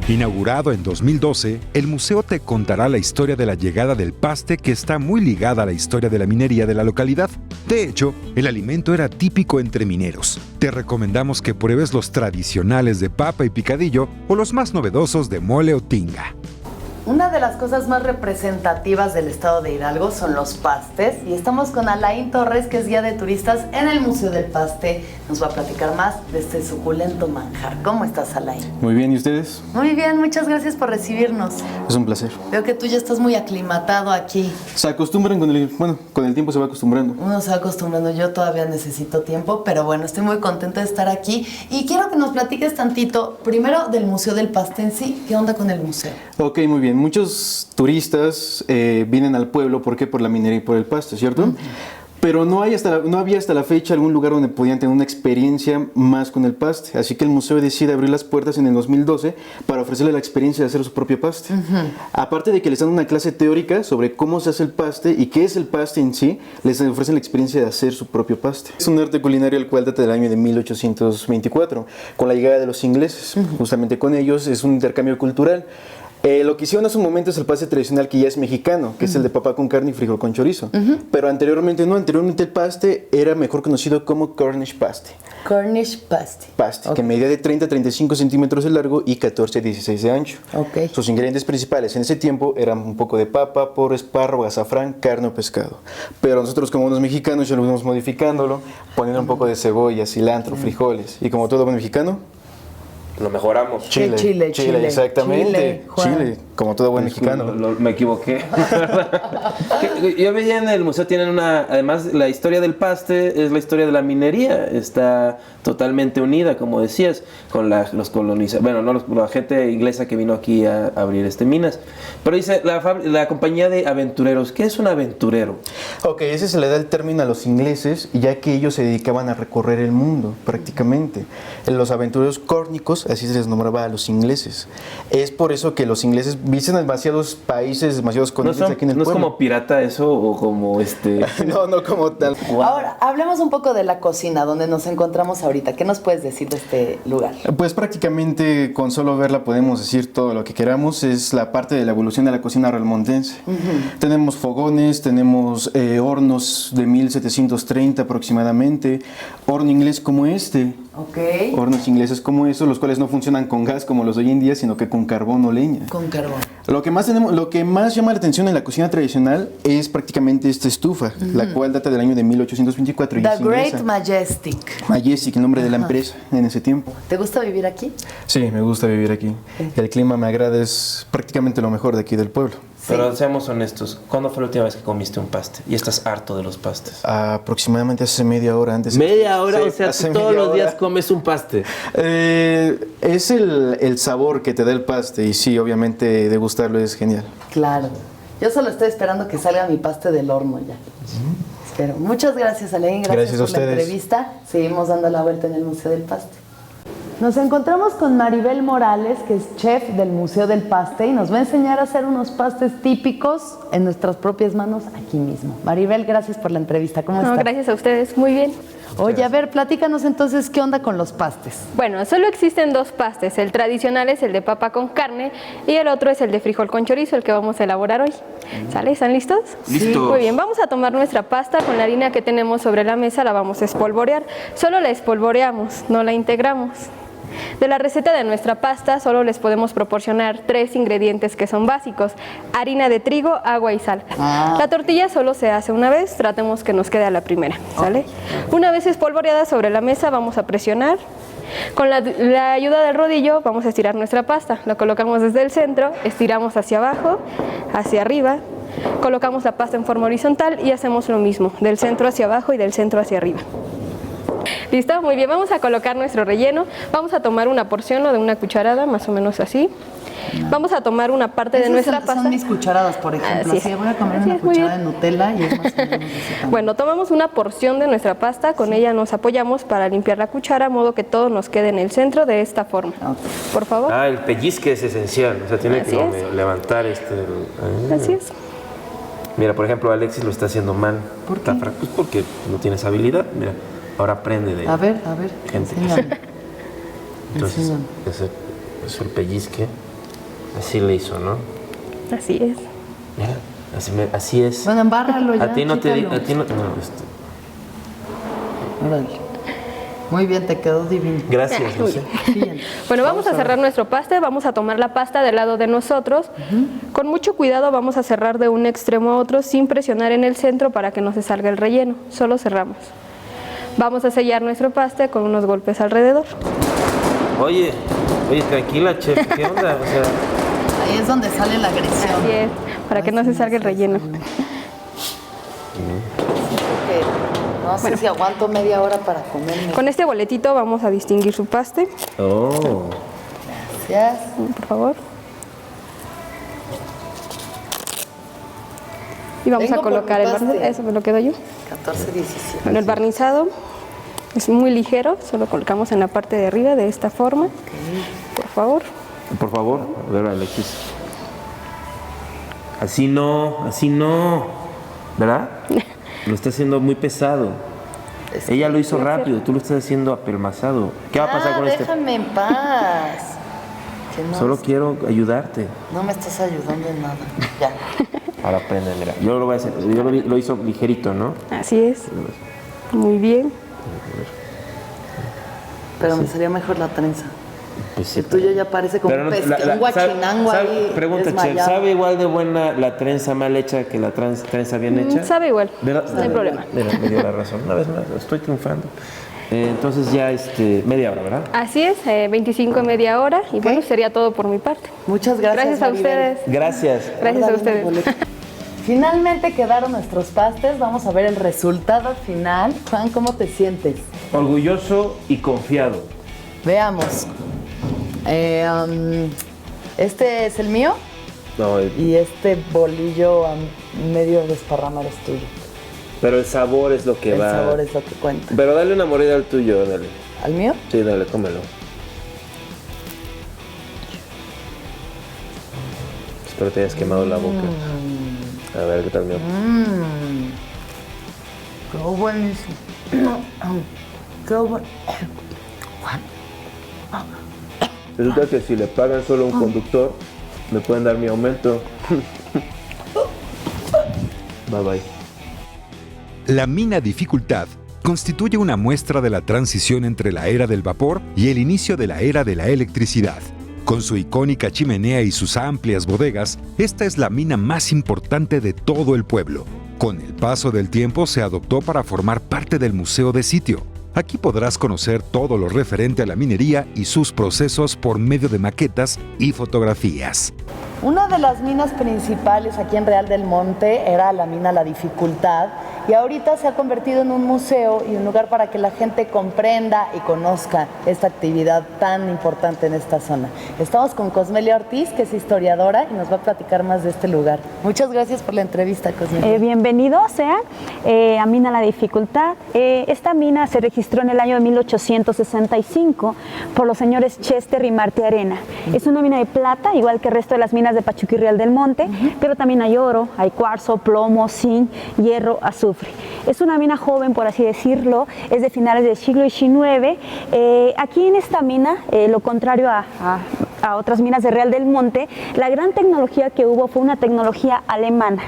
Inaugurado en 2012, el museo te contará la historia de la llegada del paste, que está muy ligada a la historia de la minería de la localidad. De hecho, el alimento era típico entre mineros. Te recomendamos que pruebes los tradicionales de papa y picadillo o los más novedosos de mole o tinga. Una de las cosas más representativas del estado de Hidalgo son los pastes, y estamos con Alain Torres, que es guía de turistas en el Museo del Paste. Nos va a platicar más de este suculento manjar. ¿Cómo estás, Alain? Muy bien, ¿y ustedes? Muy bien, muchas gracias por recibirnos. Es un placer. Veo que tú ya estás muy aclimatado aquí. Se acostumbran con el tiempo se va acostumbrando. Uno se va acostumbrando, yo todavía necesito tiempo, pero bueno, estoy muy contenta de estar aquí y quiero que nos platiques tantito, primero del Museo del Paste en sí. ¿Qué onda con el museo? Ok, muy bien. Muchos turistas vienen al pueblo, ¿por qué? Por la minería y por el paste, ¿cierto? Pero no había hasta la fecha algún lugar donde podían tener una experiencia más con el paste. Así que el museo decide abrir las puertas en el 2012 para ofrecerle la experiencia de hacer su propio paste. Aparte de que les dan una clase teórica sobre cómo se hace el paste y qué es el paste en sí, les ofrecen la experiencia de hacer su propio paste. Es un arte culinario el cual data del año de 1824, con la llegada de los ingleses. Justamente con ellos es un intercambio cultural. Lo que hicieron hace un momento es el paste tradicional, que ya es mexicano, que es el de papa con carne y frijol con chorizo. Pero anteriormente no, anteriormente el paste era mejor conocido como Cornish paste. Cornish paste. Paste, que medía de 30 a 35 centímetros de largo y 14 a 16 de ancho. Sus ingredientes principales en ese tiempo eran un poco de papa, poro, espárrago, azafrán, carne o pescado. Pero nosotros, como unos mexicanos, ya lo vimos modificándolo, poniendo un poco de cebolla, cilantro, frijoles. Y como todo buen mexicano, lo mejoramos. Chile, exactamente. Chile, como todo buen mexicano. Me equivoqué. Yo veía en el museo, tienen además la historia del paste es la historia de la minería, está totalmente unida, como decías, con los colonizadores, bueno, no la gente inglesa que vino aquí a abrir minas. Pero dice la compañía de aventureros. ¿Qué es un aventurero? Ok, ese se le da el término a los ingleses, ya que ellos se dedicaban a recorrer el mundo, prácticamente. Los aventureros córnicos, así se les nombraba a los ingleses. Es por eso que los ingleses visitan demasiados países, demasiados continentes aquí en el pueblo. ¿No es como pirata eso o como No como tal. Wow. Ahora, hablemos un poco de la cocina, donde nos encontramos ahorita. ¿Qué nos puedes decir de este lugar? Pues prácticamente con solo verla podemos decir todo lo que queramos. Es la parte de la evolución de la cocina realmontense. Tenemos fogones, tenemos hornos de 1730 aproximadamente, horno inglés como este. Hornos ingleses como esos, los cuales no funcionan con gas como los de hoy en día, sino que con carbón o leña. Con carbón. Lo que más llama la atención en la cocina tradicional es prácticamente esta estufa, la cual data del año de 1824. The Great Majestic. Majestic, el nombre de la empresa en ese tiempo. ¿Te gusta vivir aquí? Sí, me gusta vivir aquí. El clima me agrada, es prácticamente lo mejor de aquí del pueblo. Pero seamos honestos, ¿cuándo fue la última vez que comiste un paste? ¿Y estás harto de los pastes? Aproximadamente hace media hora antes. ¿Media hora? Sí, o sea, tú todos los días comes un paste. Es el sabor que te da el paste y sí, obviamente degustarlo es genial. Claro. Yo solo estoy esperando que salga mi paste del horno ya. Espero. Muchas gracias, Alain. Gracias por la entrevista. Seguimos dando la vuelta en el Museo del Paste. Nos encontramos con Maribel Morales, que es chef del Museo del Paste, y nos va a enseñar a hacer unos pastes típicos en nuestras propias manos aquí mismo. Maribel, gracias por la entrevista. ¿Cómo estás? Gracias a ustedes, muy bien. Oye, a ver, platícanos entonces, ¿qué onda con los pastes? Bueno, solo existen dos pastes. El tradicional es el de papa con carne y el otro es el de frijol con chorizo, el que vamos a elaborar hoy. ¿Sale? ¿Están listos? ¡Listos! Muy bien, vamos a tomar nuestra pasta con la harina que tenemos sobre la mesa, la vamos a espolvorear. Solo la espolvoreamos, no la integramos. De la receta de nuestra pasta solo les podemos proporcionar 3 ingredientes que son básicos: harina de trigo, agua y sal. La tortilla solo se hace una vez, tratemos que nos quede a la primera, ¿sale? Una vez espolvoreada sobre la mesa vamos a presionar. Con la ayuda del rodillo vamos a estirar nuestra pasta. La colocamos desde el centro, estiramos hacia abajo, hacia arriba. Colocamos la pasta en forma horizontal y hacemos lo mismo, del centro hacia abajo y del centro hacia arriba. ¿Listo? Muy bien, vamos a colocar nuestro relleno. Vamos a tomar una porción o de una cucharada, más o menos así. Vamos a tomar una parte de nuestra pasta. Son mis cucharadas, por ejemplo. Así voy a comer una cucharada de Nutella y es más o menos así. Bueno, tomamos una porción de nuestra pasta, con ella nos apoyamos para limpiar la cuchara, a modo que todo nos quede en el centro de esta forma. Por favor. El pellizque es esencial, o sea, tiene que levantar Así es. Mira, por ejemplo, Alexis lo está haciendo mal. ¿Por qué? Pues porque no tienes habilidad. Mira, ahora aprende de A ver, gente. enséñame. Entonces, es el pellizque. Así le hizo, ¿no? Así es. Mira, así es. Bueno, embárralo ya. A ti no te digo. No, Órale. Muy bien, te quedó divino. Gracias, Lucy. Bien. Bueno, vamos a cerrar nuestro paste, vamos a tomar la pasta del lado de nosotros. Con mucho cuidado vamos a cerrar de un extremo a otro sin presionar en el centro para que no se salga el relleno, solo cerramos. Vamos a sellar nuestro paste con unos golpes alrededor. Oye, tranquila, chef, ¿qué onda? O sea, Ahí es donde sale la agresión. Así es, para que no se salga el relleno. No sé si aguanto media hora para comerme. Con este boletito vamos a distinguir su paste. oh. Gracias. Por favor. Y vamos Vengo a colocar por el mi paste. barniz. Eso me lo quedo yo. 14, 17. Bueno, el barnizado es muy ligero, solo colocamos en la parte de arriba de esta forma. Por favor. Por favor, a ver, Alexis. Así no, ¿verdad? Lo está haciendo muy pesado. Ella lo hizo rápido, tú lo estás haciendo apelmazado. ¿Qué va a pasar con este? Déjame en paz. Que no, Solo quiero ayudarte. no me estás ayudando en nada. Ya. Ahora aprende, mira. Yo lo voy a hacer. Yo lo hizo ligerito, ¿no? Así es. Muy bien. Pero me sería mejor la trenza. Pues sí, El tuyo ya parece como un guachinango ahí. Pregunta, chef, desmayado. ¿sabe igual de buena la trenza mal hecha que la trenza bien hecha? Sabe igual, No no hay problema. Me dio la razón. Una vez más, estoy triunfando. Entonces ya media hora, ¿verdad? Así es, 25 media hora. Y bueno, sería todo por mi parte. Muchas gracias. Gracias a Maribel. ustedes. Gracias. Gracias a Dale ustedes. mi boleto. Finalmente quedaron nuestros pastes. Vamos a ver el resultado final. Juan, ¿cómo te sientes? Orgulloso y confiado. Veamos. Este es el mío No, y este bolillo a medio desparramar es tuyo. pero el sabor es lo que El va. sabor es lo que cuenta. Pero dale una mordida al tuyo, dale. ¿Al mío? Sí, dale, cómelo. Espero te hayas quemado la boca. A ver, ¿qué tal, mío? Qué buenísimo. Qué bueno. Resulta que si le pagan solo a un conductor, me pueden dar mi aumento. Bye bye. La mina Dificultad constituye una muestra de la transición entre la era del vapor y el inicio de la era de la electricidad. Con su icónica chimenea y sus amplias bodegas, esta es la mina más importante de todo el pueblo. Con el paso del tiempo se adoptó para formar parte del museo de sitio. Aquí podrás conocer todo lo referente a la minería y sus procesos por medio de maquetas y fotografías. Una de las minas principales aquí en Real del Monte era la mina La Dificultad y ahorita se ha convertido en un museo y un lugar para que la gente comprenda y conozca esta actividad tan importante en esta zona. Estamos con Cosmelia Ortiz, que es historiadora y nos va a platicar más de este lugar. Muchas gracias por la entrevista, Cosmelia. Bienvenidos sean a Mina La Dificultad. Esta mina se registró en el año de 1865 por los señores Chester y Martí Arena. Es una mina de plata, igual que el resto de las minas de Pachuca y Real del Monte, pero también hay oro, hay cuarzo, plomo, zinc, hierro, azufre. Es una mina joven, por así decirlo, es de finales del siglo XIX. Aquí en esta mina, lo contrario a otras minas de Real del Monte, la gran tecnología que hubo fue una tecnología alemana.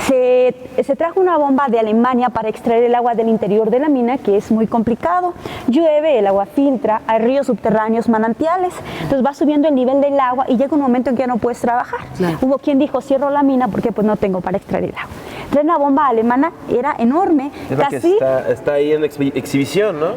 Se trajo una bomba de Alemania para extraer el agua del interior de la mina, que es muy complicado. Llueve, el agua filtra, hay ríos subterráneos, manantiales, entonces va subiendo el nivel del agua y llega un momento en que ya no puedes trabajar. Claro. Hubo quien dijo, cierro la mina porque pues no tengo para extraer el agua. Entonces la bomba alemana era enorme. Es la casi, que está ahí en exhibición, ¿no?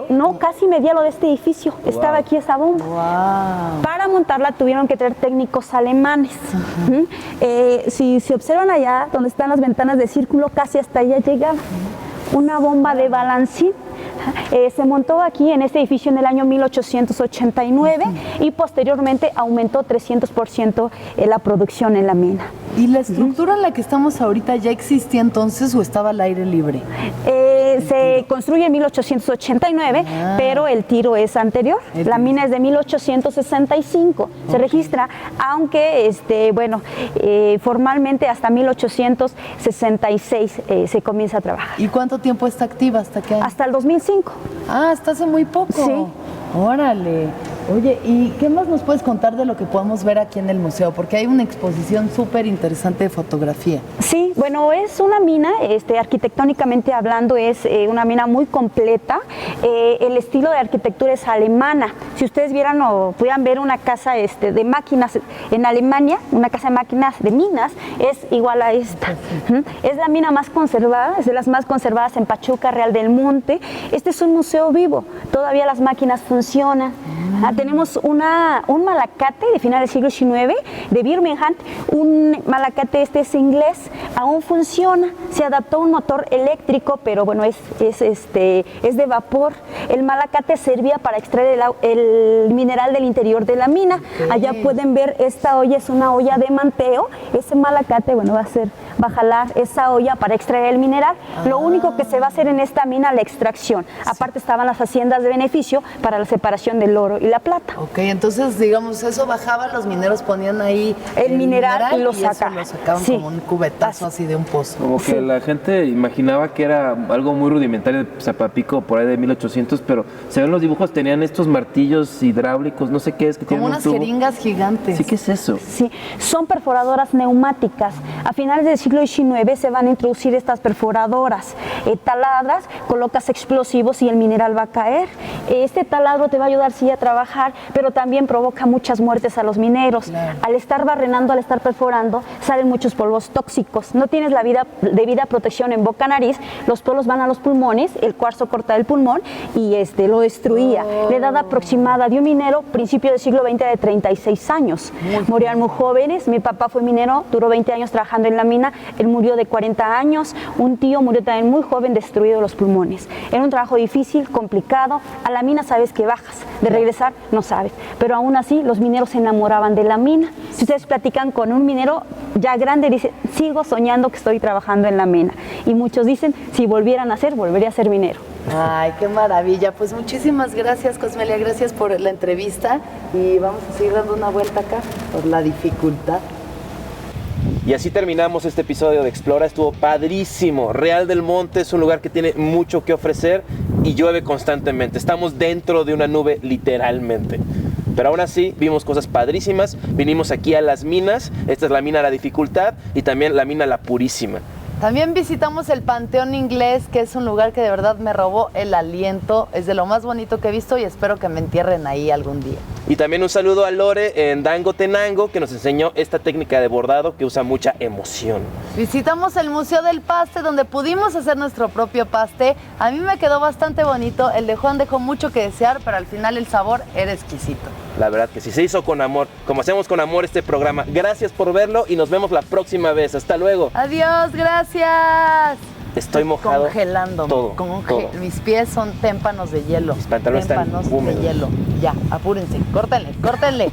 ¿No? Casi media lo de este edificio. Wow. Estaba aquí esa bomba. Wow. Para montarla tuvieron que traer técnicos alemanes. Si se observan allá, donde están las ventanas de círculo, casi hasta allá llegaba. Una bomba de balancín. Se montó aquí en este edificio en el año 1889 y posteriormente aumentó 300% la producción en la mina. ¿Y la estructura en la que estamos ahorita ya existía entonces o estaba al aire libre? Se construye en 1889, pero el tiro es anterior. La mina es de 1865. Se registra, aunque formalmente hasta 1866 se comienza a trabajar. ¿Y cuánto tiempo está activa? ¿Hasta qué año? Hasta el 2005. Ah, hasta hace muy poco. Sí. Órale. Oye, ¿y qué más nos puedes contar de lo que podemos ver aquí en el museo? Porque hay una exposición súper interesante de fotografía. Sí, bueno, es una mina, arquitectónicamente hablando, es una mina muy completa. El estilo de arquitectura es alemana. Si ustedes vieran o pudieran ver una casa de máquinas en Alemania, una casa de máquinas de minas, es igual a esta. Es la mina más conservada, es de las más conservadas en Pachuca, Real del Monte. Este es un museo vivo, todavía las máquinas funcionan. Tenemos un malacate de final del siglo XIX de Birmingham, un malacate es inglés, aún funciona, se adaptó a un motor eléctrico, pero bueno, es de vapor. El malacate servía para extraer el mineral del interior de la mina. Allá pueden ver, esta olla es una olla de manteo, ese malacate, bueno, va a jalar esa olla para extraer el mineral. Lo único que se va a hacer en esta mina, la extracción. Aparte estaban las haciendas de beneficio para la separación del oro y la plata. Ok, entonces digamos, eso bajaba, los mineros ponían ahí el mineral y lo sacaban sí, como un cubetazo así de un pozo. Como que la gente imaginaba que era algo muy rudimentario de Zapapico por ahí de 1800, pero se ven los dibujos, tenían estos martillos hidráulicos, no sé qué es, que tienen como unas jeringas gigantes. Sí, ¿qué es eso? Sí, son perforadoras neumáticas. A finales del siglo XIX se van a introducir estas perforadoras. Taladras, colocas explosivos y el mineral va a caer. Este taladro te va a ayudar sí a trabajar, pero también provoca muchas muertes a los mineros. Claro. Al estar barrenando, al estar perforando, salen muchos polvos tóxicos. No tienes la debida protección en boca, nariz, los polvos van a los pulmones, el cuarzo corta el pulmón y lo destruía. La edad aproximada de un minero, principio del siglo XX, de 36 años. Morían muy jóvenes. Mi papá fue minero, duró 20 años trabajando en la mina, él murió de 40 años. Un tío murió también muy joven, destruido los pulmones. Era un trabajo difícil, complicado. A la mina sabes que bajas, de regresar no sabes, pero aún así los mineros se enamoraban de la mina. Si ustedes platican con un minero ya grande, dice, sigo soñando que estoy trabajando en la mina. Y muchos dicen, si volviera a nacer, volvería a ser minero. Ay, qué maravilla. Pues muchísimas gracias, Cosmelia, gracias por la entrevista y vamos a seguir dando una vuelta acá por la dificultad. Y así terminamos este episodio de Explora. Estuvo padrísimo. Real del Monte es un lugar que tiene mucho que ofrecer y llueve constantemente. Estamos dentro de una nube, literalmente. Pero aún así vimos cosas padrísimas. Vinimos aquí a las minas. Esta es la mina La Dificultad y también la mina La Purísima. También visitamos el Panteón Inglés, que es un lugar que de verdad me robó el aliento. Es de lo más bonito que he visto y espero que me entierren ahí algún día. Y también un saludo a Lore en Dango Tenango, que nos enseñó esta técnica de bordado que usa mucha emoción. Visitamos el Museo del Paste, donde pudimos hacer nuestro propio paste. A mí me quedó bastante bonito. El de Juan dejó mucho que desear, pero al final el sabor era exquisito. La verdad que sí, se hizo con amor, como hacemos con amor este programa. Gracias por verlo y nos vemos la próxima vez. Hasta luego. Adiós, gracias. Estoy mojado. Congelándome. Todo. Mis pies son témpanos de hielo. Mis pantalones están húmedos. de hielo. Ya, apúrense. Córtenle.